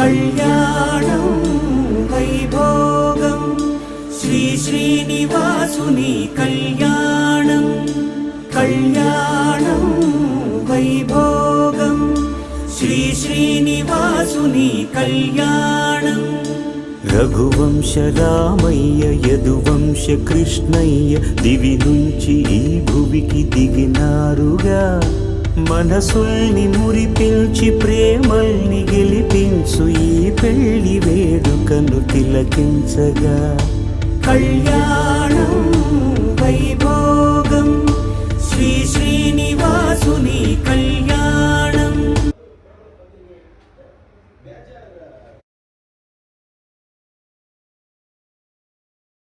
కళ్యాణం వైభోగం శ్రీ శ్రీనివాసుని కళ్యాణం కళ్యాణం వైభోగం శ్రీ శ్రీనివాసుని కళ్యాణం రఘువంశ రామయ్య యదువంశ కృష్ణయ్య దివి నుంచి ఈ భువికి దిగినారుగా మనసుల్ని మురిపించి ప్రేమల్ని గెలిపించు ఈ పెళ్లి వేడుకను తిలకించగా కళ్యాణం వైభోగం శ్రీ